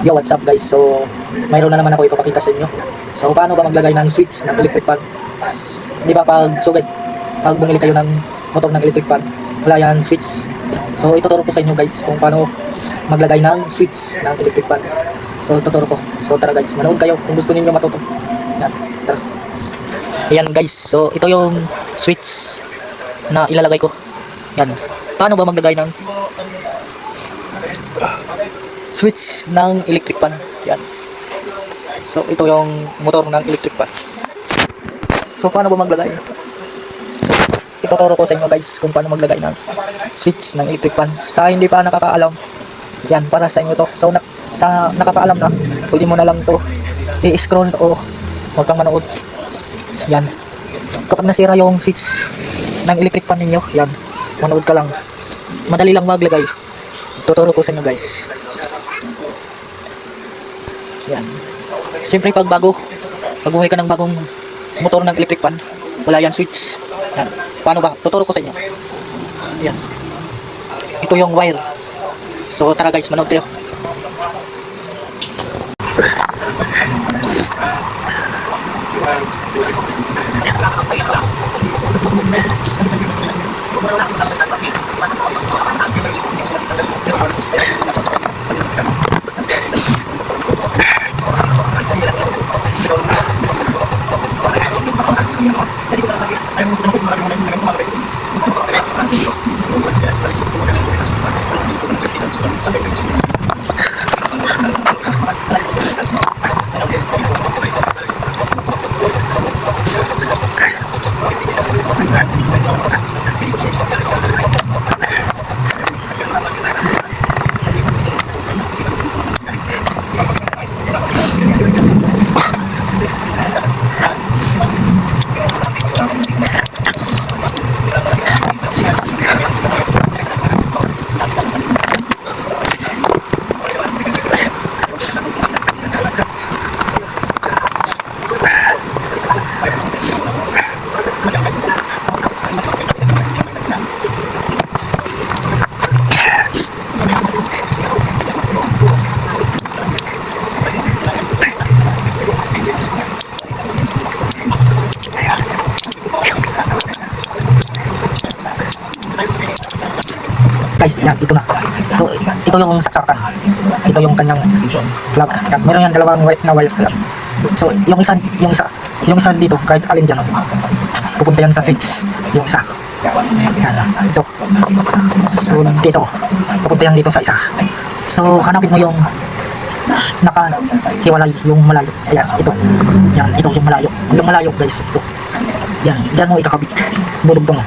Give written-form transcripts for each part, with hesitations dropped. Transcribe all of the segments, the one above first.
Yo, what's up guys? So, mayroon na naman ako ipapakita sa inyo. So, paano ba maglagay ng switch ng electric fan? Di ba pag bumili kayo ng motor ng electric fan, wala yan switch. So, ituturo ko sa inyo guys kung paano maglagay ng switch ng electric fan. So, tuturo ko. So, tara guys, manood kayo kung gusto niyo matuto. Yan, tara. Ayan guys, so ito yung switch na ilalagay ko. Yan. Paano ba maglagay ng switch ng electric fan? Yan. So ito yung motor ng electric fan. So paano ba maglagay? So ituturo ko sa inyo guys kung paano maglagay ng switch ng electric fan. Sa hindi pa nakakaalam, yan para sa inyo to. So sa nakakaalam na, pwede mo na lang to i-scroll o huwag kang manood. Yan. Kapag nasira yung switch ng electric fan ninyo, yan, manood ka lang. Madali lang maglagay. Tuturo ko sa inyo guys. Yan. Siyempre pag buhay ka ng bagong motor ng electric fan, wala yan switch. Yan. Paano ba? Tuturo ko sa inyo. Yan. Ito yung wire. So tara guys, manood tayo. Guys, yan, ito na. So, ito yung saksakan. Ito yung kanyang plug. Yan, meron yan dalawang white na wire. Yan. So, yung isa dito, kahit alin dyan, pupunta yan sa switch. Yung isa. Yan, ito. So, dito. Pupunta yan dito sa isa. So, hanapin mo yung nakahiwalay, yung malayo. Ayan, ito. Yan, ito yung malayo. Yung malayo, guys, ito. Yan, dyan mo ikakabit. Budugtong mo.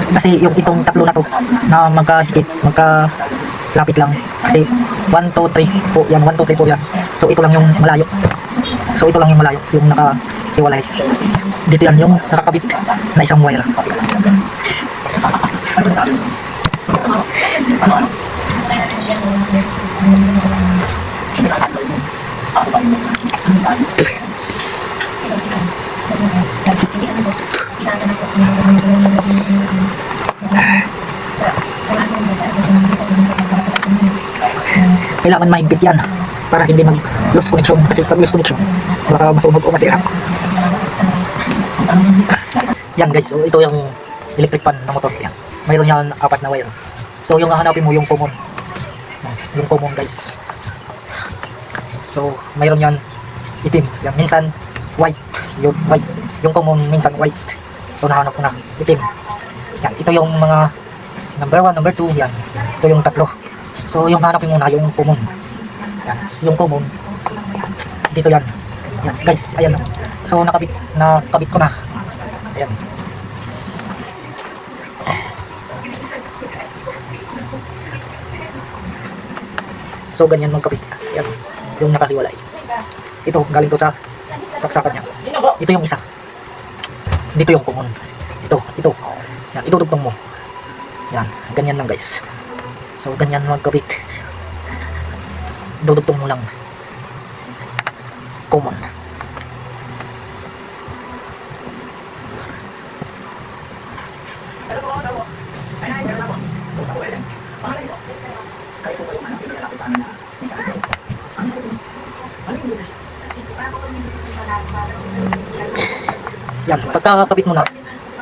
Kasi yung itong tatlo na to na magkalapit lang kasi 1, 2, 3 po yan, 1, 2, 3 po yan. So ito lang yung malayo, yung nakahiwalay. Dito yan yung nakakabit na isang wire. Kailangan mahigpit yan para hindi mag-loss connection, kasi pag loss connection baka masunog o masira. Yan guys, so ito yung electric fan ng motor. Yan, mayroon yan 4 na wire. So yung hahanapin mo yung common, guys. So mayroon yan itim, yan minsan white, yung common minsan white. So nahanap ko na itim. Yan, ito yung mga number 1, number 2, yan. Ito yung tatlo. So yung hanapin mo na yung common. Yan, yung common. Dito yan. Yan, guys, ayan. So nakabit ko na. Ayan. So ganyan magkabit. Yan, yung nakahiwalay. Ito, galing to sa saksakan niya. Ito yung isa. Dito yung common. Ito. Yan, itudugtong mo. Yan, ganyan lang guys. So ganyan magkabit. Dudugtong mo lang. Common. Yan, pagkakabit mo na,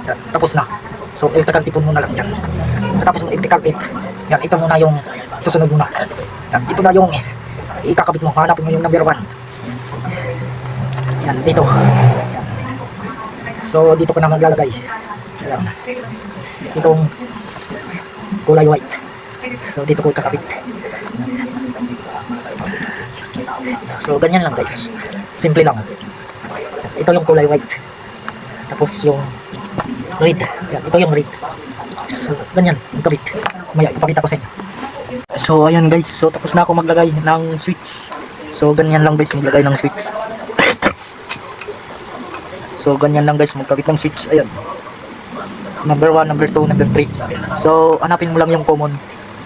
yan, tapos na. So, electrical tape mo na lang yan. Tapos mo electrical tape, yan, ito muna yung susunod muna. Yan, ito na yung ikakabit mo, hanapin mo yung number 1. Yan, dito. Yan. So, dito ko na maglalagay. Yan. Itong kulay white. So, dito ko kakabit. So, ganyan lang guys. Simple lang. Ito yung kulay white. Tapos yung red. Yan, ito yung red. So, ganyan. Magkabit. Maya, ipakita ko sa inyo. So, ayan guys. So, tapos na ako maglagay ng switch. So, ganyan lang guys. Maglagay ng switch. So, ganyan lang guys. Magkabit ng switch. Ayan. Number 1, number 2, number 3. So, hanapin mo lang yung common.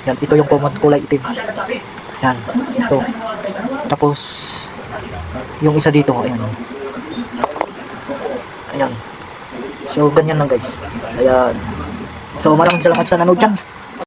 Yan, ito yung common kulay itim. Yan, ito. Tapos, yung isa dito, ayan. Ayan. So, ganyan lang guys. Ayan. So, maraming salamat sa nanood dyan.